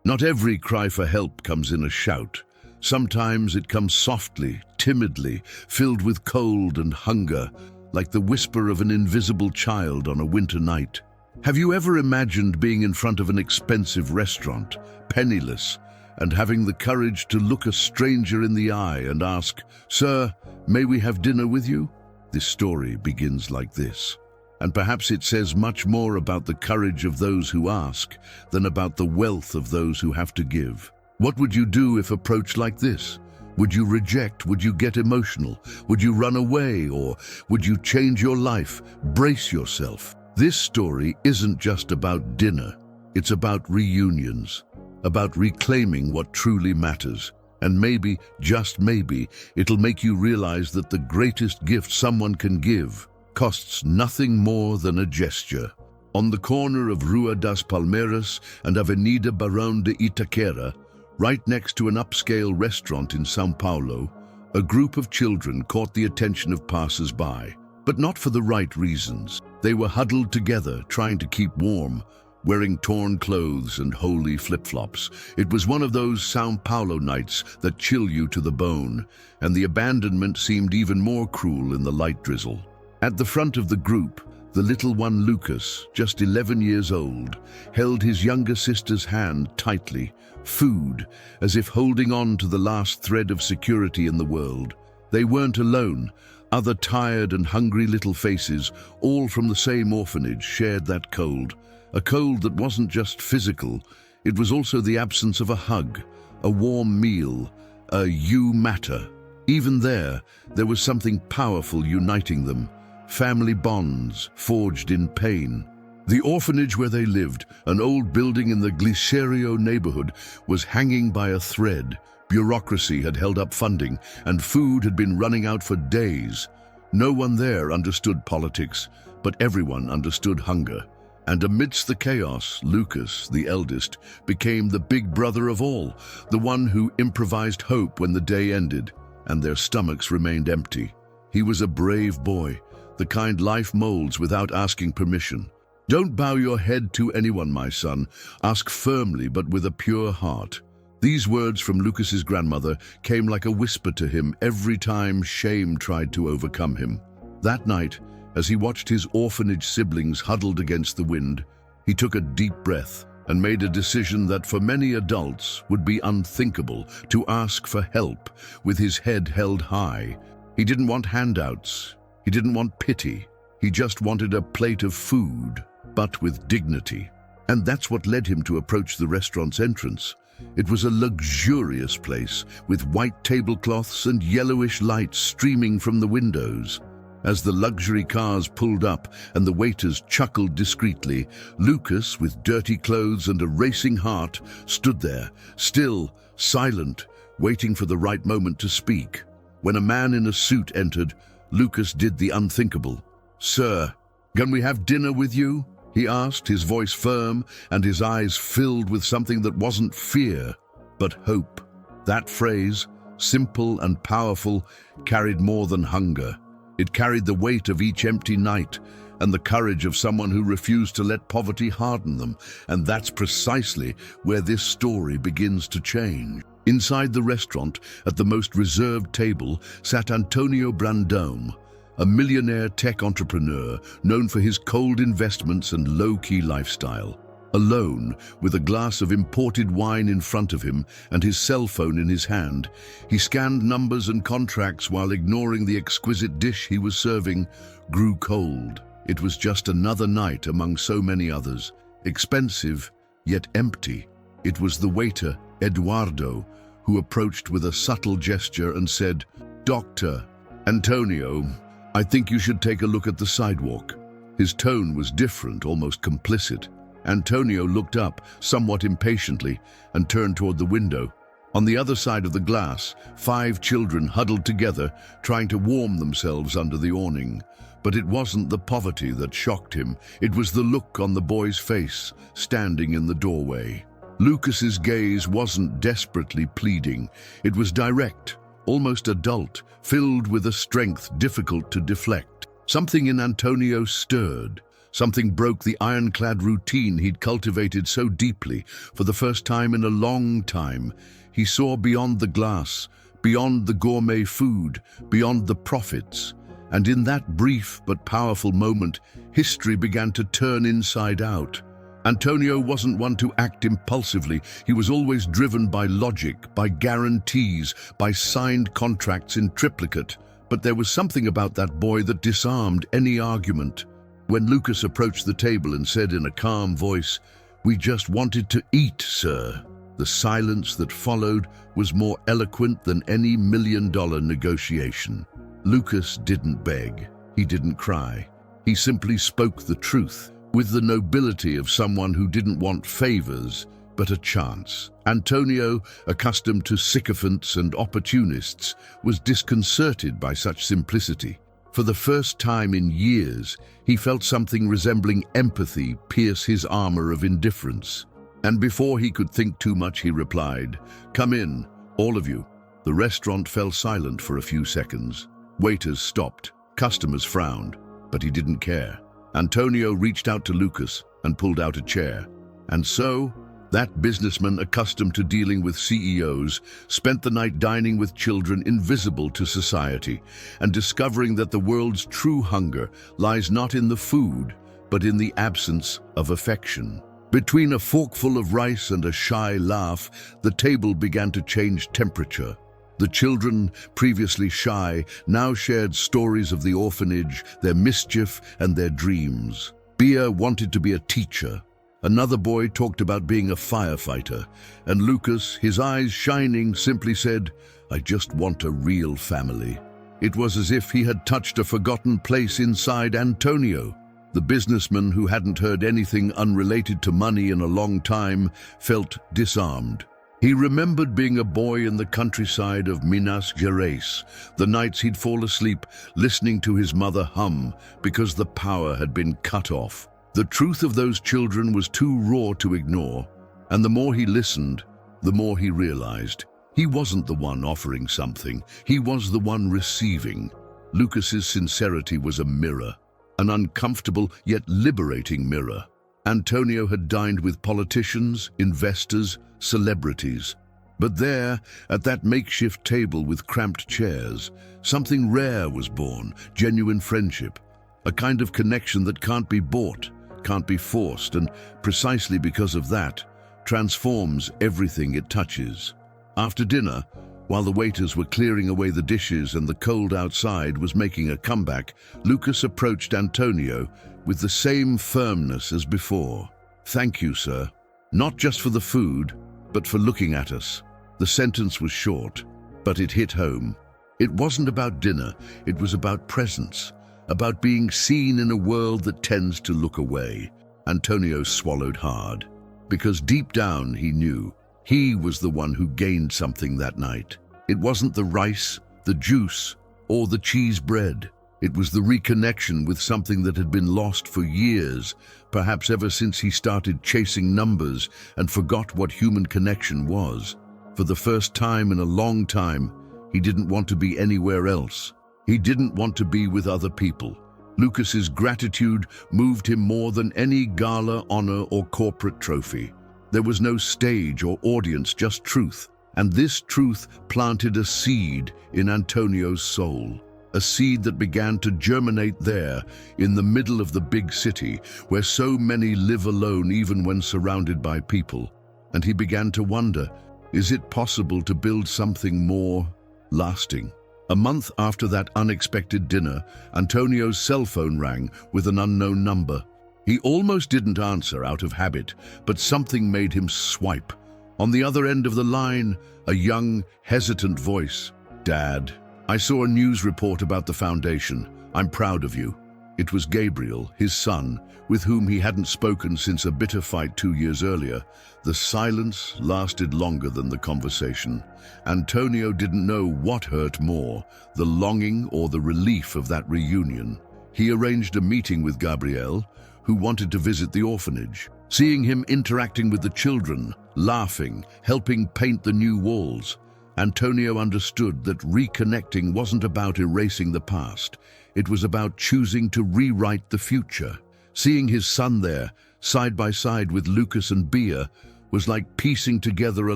Not every cry for help comes in a shout. Sometimes it comes softly, timidly, filled with cold and hunger, like the whisper of an invisible child on a winter night. Have you ever imagined being in front of an expensive restaurant, penniless, and having the courage to look a stranger in the eye and ask, "Sir, may we have dinner with you?" This story begins like this. And perhaps it says much more about the courage of those who ask than about the wealth of those who have to give. What would you do if approached like this? Would you reject? Would you get emotional? Would you run away? Or would you change your life? Brace yourself. This story isn't just about dinner. It's about reunions, about reclaiming what truly matters. And maybe, just maybe, it'll make you realize that the greatest gift someone can give costs nothing more than a gesture. On the corner of Rua das Palmeiras and Avenida Barão de Itaquera, right next to an upscale restaurant in São Paulo, a group of children caught the attention of passers-by, but not for the right reasons. They were huddled together, trying to keep warm, wearing torn clothes and holey flip-flops. It was one of those São Paulo nights that chill you to the bone, and the abandonment seemed even more cruel in the light drizzle. At the front of the group, the little one Lucas, just 11 years old, held his younger sister's hand tightly, food, as if holding on to the last thread of security in the world. They weren't alone. Other tired and hungry little faces, all from the same orphanage, shared that cold. A cold that wasn't just physical, it was also the absence of a hug, a warm meal, a "you matter." Even there was something powerful uniting them. Family bonds forged in pain. The orphanage where they lived, an old building in the Glicerio neighborhood, was hanging by a thread. Bureaucracy had held up funding, and food had been running out for days. No one there understood politics, but everyone understood hunger. And amidst the chaos, Lucas, the eldest, became the big brother of all, the one who improvised hope when the day ended, and their stomachs remained empty. He was a brave boy, the kind life molds without asking permission. Don't bow your head to anyone, my son. Ask firmly, but with a pure heart. These words from Lucas's grandmother came like a whisper to him every time shame tried to overcome him. That night, as he watched his orphanage siblings huddled against the wind, he took a deep breath and made a decision that for many adults would be unthinkable: to ask for help with his head held high. He didn't want handouts. He didn't want pity. He just wanted a plate of food, but with dignity. And that's what led him to approach the restaurant's entrance. It was a luxurious place, with white tablecloths and yellowish lights streaming from the windows. As the luxury cars pulled up and the waiters chuckled discreetly, Lucas, with dirty clothes and a racing heart, stood there, still, silent, waiting for the right moment to speak. When a man in a suit entered, Lucas did the unthinkable. "Sir, can we have dinner with you?" he asked, his voice firm and his eyes filled with something that wasn't fear, but hope. That phrase, simple and powerful, carried more than hunger. It carried the weight of each empty night and the courage of someone who refused to let poverty harden them. And that's precisely where this story begins to change. Inside the restaurant, at the most reserved table, sat Antonio Brandão, a millionaire tech entrepreneur known for his cold investments and low-key lifestyle. Alone, with a glass of imported wine in front of him and his cell phone in his hand, he scanned numbers and contracts while ignoring the exquisite dish he was serving. Grew cold. It was just another night among so many others, expensive yet empty. It was the waiter, Eduardo, who approached with a subtle gesture and said, "Doctor, Antonio, I think you should take a look at the sidewalk." His tone was different, almost complicit. Antonio looked up, somewhat impatiently, and turned toward the window. On the other side of the glass, 5 children huddled together, trying to warm themselves under the awning. But it wasn't the poverty that shocked him. It was the look on the boy's face, standing in the doorway. Lucas's gaze wasn't desperately pleading. It was direct, almost adult, filled with a strength difficult to deflect. Something in Antonio stirred, Something broke the ironclad routine he'd cultivated so deeply. For the first time in a long time, he saw beyond the glass, beyond the gourmet food, beyond the profits. And in that brief but powerful moment, history began to turn inside out. Antonio wasn't one to act impulsively. He was always driven by logic, by guarantees, by signed contracts in triplicate. But there was something about that boy that disarmed any argument. When Lucas approached the table and said in a calm voice, "We just wanted to eat, sir," the silence that followed was more eloquent than any million-dollar negotiation. Lucas didn't beg. He didn't cry. He simply spoke the truth, with the nobility of someone who didn't want favors, but a chance. Antonio, accustomed to sycophants and opportunists, was disconcerted by such simplicity. For the first time in years, he felt something resembling empathy pierce his armor of indifference. And before he could think too much, he replied, "Come in, all of you." The restaurant fell silent for a few seconds. Waiters stopped, customers frowned, but he didn't care. Antonio reached out to Lucas and pulled out a chair. And so, that businessman accustomed to dealing with CEOs spent the night dining with children invisible to society and discovering that the world's true hunger lies not in the food, but in the absence of affection. Between a forkful of rice and a shy laugh, the table began to change temperature. The children, previously shy, now shared stories of the orphanage, their mischief, and their dreams. Bia wanted to be a teacher. Another boy talked about being a firefighter. And Lucas, his eyes shining, simply said, "I just want a real family." It was as if he had touched a forgotten place inside Antonio. The businessman, who hadn't heard anything unrelated to money in a long time, felt disarmed. He remembered being a boy in the countryside of Minas Gerais, the nights he'd fall asleep listening to his mother hum because the power had been cut off. The truth of those children was too raw to ignore, and the more he listened, the more he realized. He wasn't the one offering something, he was the one receiving. Lucas's sincerity was a mirror, an uncomfortable yet liberating mirror. Antonio had dined with politicians, investors, celebrities. But there, at that makeshift table with cramped chairs, something rare was born, genuine friendship, a kind of connection that can't be bought, can't be forced, and precisely because of that, transforms everything it touches. After dinner, while the waiters were clearing away the dishes and the cold outside was making a comeback, Lucas approached Antonio with the same firmness as before. "Thank you, sir. Not just for the food, but for looking at us." The sentence was short, but it hit home. It wasn't about dinner, it was about presence, about being seen in a world that tends to look away. Antonio swallowed hard, because deep down he knew he was the one who gained something that night. It wasn't the rice, the juice, or the cheese bread. It was the reconnection with something that had been lost for years, perhaps ever since he started chasing numbers and forgot what human connection was. For the first time in a long time, he didn't want to be anywhere else. He didn't want to be with other people. Lucas's gratitude moved him more than any gala, honor, or corporate trophy. There was no stage or audience, just truth. And this truth planted a seed in Antonio's soul. A seed that began to germinate there, in the middle of the big city, where so many live alone even when surrounded by people. And he began to wonder, is it possible to build something more lasting? A month after that unexpected dinner, Antonio's cell phone rang with an unknown number. He almost didn't answer out of habit, but something made him swipe. On the other end of the line, a young, hesitant voice. "Dad, I saw a news report about the foundation. I'm proud of you." It was Gabriel, his son, with whom he hadn't spoken since a bitter fight 2 years earlier. The silence lasted longer than the conversation. Antonio didn't know what hurt more, the longing or the relief of that reunion. He arranged a meeting with Gabriel, who wanted to visit the orphanage. Seeing him interacting with the children, laughing, helping paint the new walls, Antonio understood that reconnecting wasn't about erasing the past. It was about choosing to rewrite the future. Seeing his son there, side by side with Lucas and Bea, was like piecing together a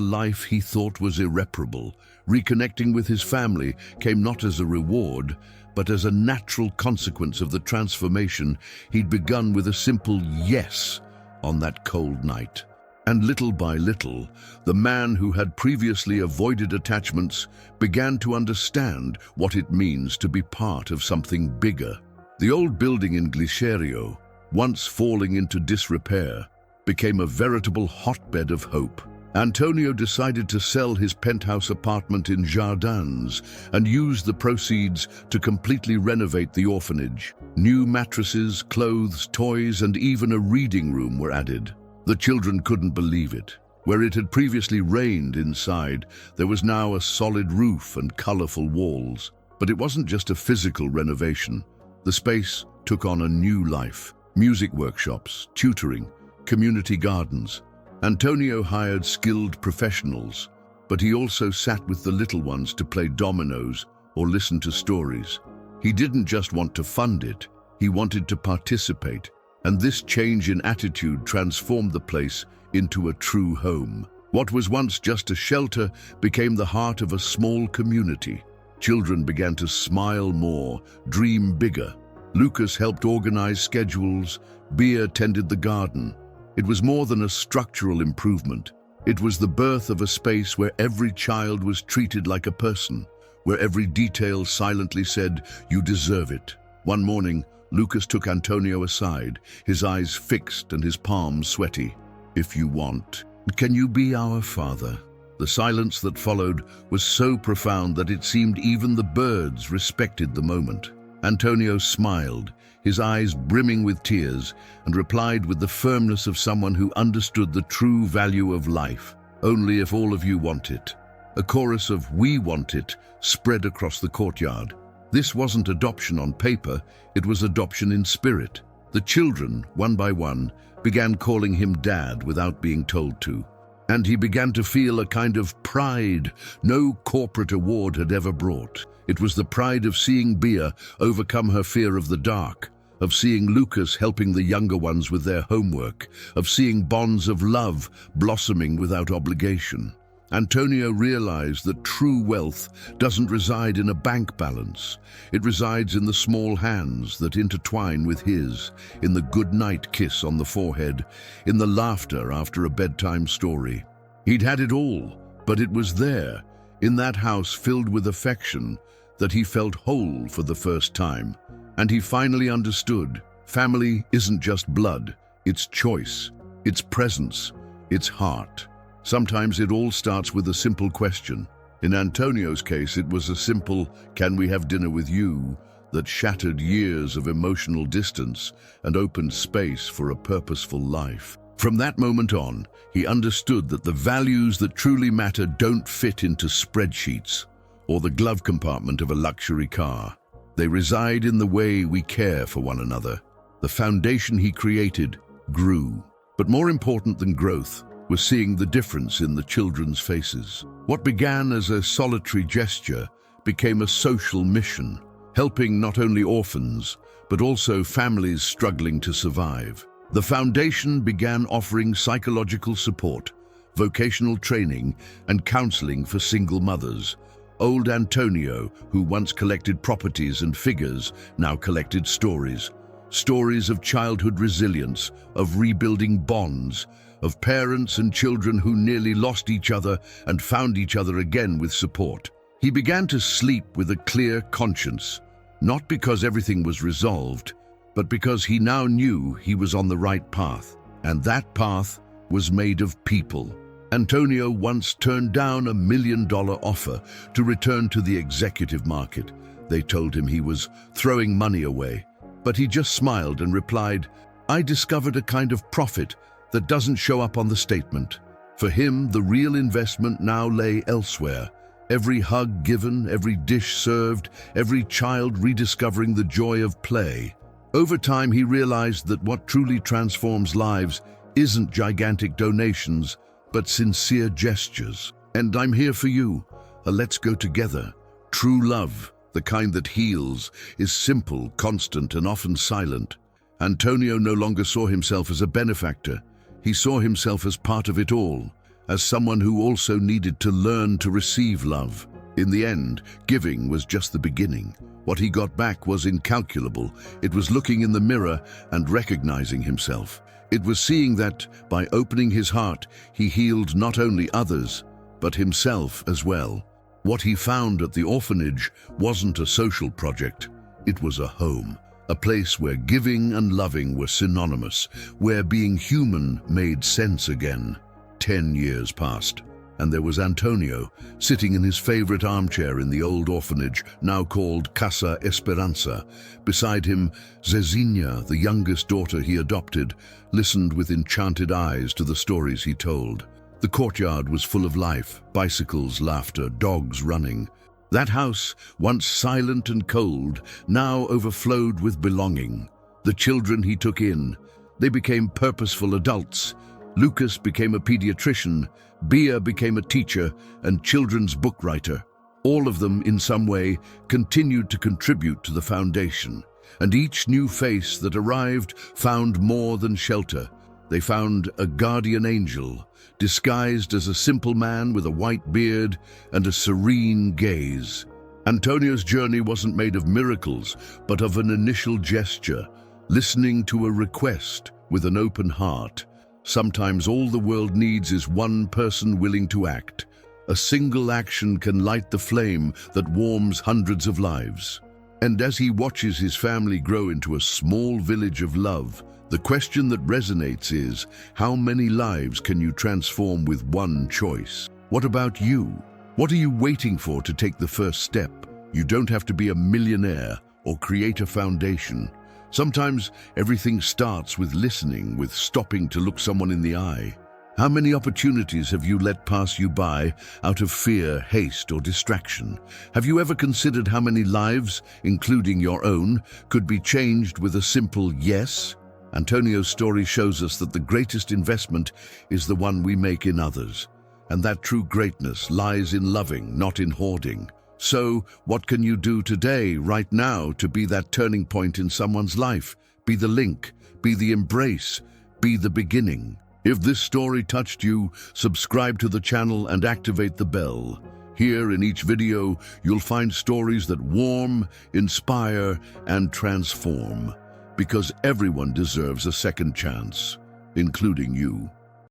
life he thought was irreparable. Reconnecting with his family came not as a reward, but as a natural consequence of the transformation he'd begun with a simple yes on that cold night. And little by little, the man who had previously avoided attachments began to understand what it means to be part of something bigger. The old building in Glicerio, once falling into disrepair, became a veritable hotbed of hope. Antonio decided to sell his penthouse apartment in Jardins and use the proceeds to completely renovate the orphanage. New mattresses, clothes, toys, and even a reading room were added. The children couldn't believe it. Where it had previously rained inside, there was now a solid roof and colorful walls. But it wasn't just a physical renovation. The space took on a new life. Music workshops, tutoring, community gardens. Antonio hired skilled professionals, but he also sat with the little ones to play dominoes or listen to stories. He didn't just want to fund it, he wanted to participate, and this change in attitude transformed the place into a true home. What was once just a shelter became the heart of a small community. Children began to smile more, dream bigger. Lucas helped organize schedules, Bea tended the garden. It was more than a structural improvement. It was the birth of a space where every child was treated like a person, where every detail silently said, "You deserve it." One morning, Lucas took Antonio aside, his eyes fixed and his palms sweaty. "If you want, can you be our father?" The silence that followed was so profound that it seemed even the birds respected the moment. Antonio smiled, his eyes brimming with tears, and replied with the firmness of someone who understood the true value of life. "Only if all of you want it." A chorus of "we want it" spread across the courtyard. This wasn't adoption on paper, it was adoption in spirit. The children, one by one, began calling him Dad without being told to. And he began to feel a kind of pride no corporate award had ever brought. It was the pride of seeing Bea overcome her fear of the dark, of seeing Lucas helping the younger ones with their homework, of seeing bonds of love blossoming without obligation. Antonio realized that true wealth doesn't reside in a bank balance. It resides in the small hands that intertwine with his, in the goodnight kiss on the forehead, in the laughter after a bedtime story. He'd had it all, but it was there, in that house filled with affection, that he felt whole for the first time. And he finally understood, family isn't just blood, it's choice, it's presence, it's heart. Sometimes it all starts with a simple question. In Antonio's case, it was a simple, "Can we have dinner with you?" that shattered years of emotional distance and opened space for a purposeful life. From that moment on, he understood that the values that truly matter don't fit into spreadsheets or the glove compartment of a luxury car. They reside in the way we care for one another. The foundation he created grew. But more important than growth was seeing the difference in the children's faces. What began as a solitary gesture became a social mission, helping not only orphans, but also families struggling to survive. The foundation began offering psychological support, vocational training, and counseling for single mothers. Old Antonio, who once collected properties and figures, now collected stories. Stories of childhood resilience, of rebuilding bonds, of parents and children who nearly lost each other and found each other again with support. He began to sleep with a clear conscience, not because everything was resolved, but because he now knew he was on the right path, and that path was made of people. Antonio once turned down $1 million offer to return to the executive market. They told him he was throwing money away, but he just smiled and replied, "I discovered a kind of profit that doesn't show up on the statement." For him, the real investment now lay elsewhere. Every hug given, every dish served, every child rediscovering the joy of play. Over time, he realized that what truly transforms lives isn't gigantic donations, but sincere gestures. And I'm here for you. Let's go together. True love, the kind that heals, is simple, constant, and often silent. Antonio no longer saw himself as a benefactor. He saw himself as part of it all, as someone who also needed to learn to receive love. In the end, giving was just the beginning. What he got back was incalculable. It was looking in the mirror and recognizing himself. It was seeing that, by opening his heart, he healed not only others, but himself as well. What he found at the orphanage wasn't a social project. It was a home, a place where giving and loving were synonymous, where being human made sense again. 10 years passed, and there was Antonio, sitting in his favorite armchair in the old orphanage, now called Casa Esperanza. Beside him, Zezinha, the youngest daughter he adopted, listened with enchanted eyes to the stories he told. The courtyard was full of life, bicycles, laughter, dogs running. That house, once silent and cold, now overflowed with belonging. The children he took in, they became purposeful adults. Lucas became a pediatrician, Bia became a teacher and children's book writer. All of them, in some way, continued to contribute to the foundation. And each new face that arrived found more than shelter. They found a guardian angel, disguised as a simple man with a white beard and a serene gaze. Antonio's journey wasn't made of miracles, but of an initial gesture, listening to a request with an open heart. Sometimes all the world needs is one person willing to act. A single action can light the flame that warms hundreds of lives. And as he watches his family grow into a small village of love, the question that resonates is, how many lives can you transform with one choice? What about you? What are you waiting for to take the first step? You don't have to be a millionaire or create a foundation. Sometimes everything starts with listening, with stopping to look someone in the eye. How many opportunities have you let pass you by out of fear, haste, or distraction? Have you ever considered how many lives, including your own, could be changed with a simple yes? Antonio's story shows us that the greatest investment is the one we make in others, and that true greatness lies in loving, not in hoarding. So, what can you do today, right now, to be that turning point in someone's life? Be the link, be the embrace, be the beginning. If this story touched you, subscribe to the channel and activate the bell. Here in each video, you'll find stories that warm, inspire, and transform. Because everyone deserves a second chance, including you.